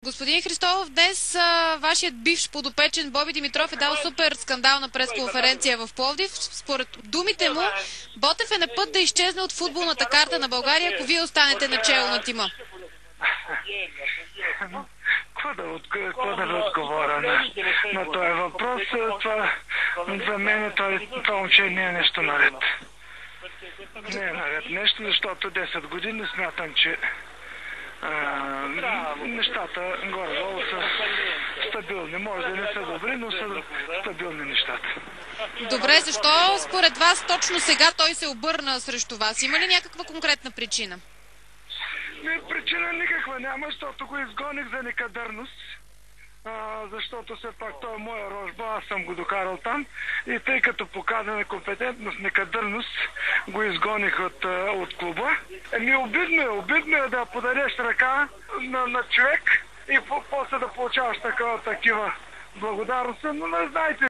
Господин Христофов, днес вашият бивш подопечен Боби Димитров е дал супер скандална пресконференция в Пловдив. Според думите му, Ботев е на път да изчезне от футболната карта на България, ако вие останете начело на тима. Какво да отговоря на този въпрос? За мен това момче не е нещо наред. Не е наред нещо, защото 10 години смятам, че нещата горе-долу са стабилни. Може да не са добри, но са стабилни нещата. Добре, защо според вас точно сега той се обърна срещу вас? Има ли някаква конкретна причина? Причина никаква няма, защото го изгоних за некадърност. Защото все пак той е моя рожба, аз съм го докарал там и тъй като показа некомпетентност, некадърност, го изгоних от клуба. Обидно е да подадеш ръка на човек и после да получаваш такива благодарности, но не знаете.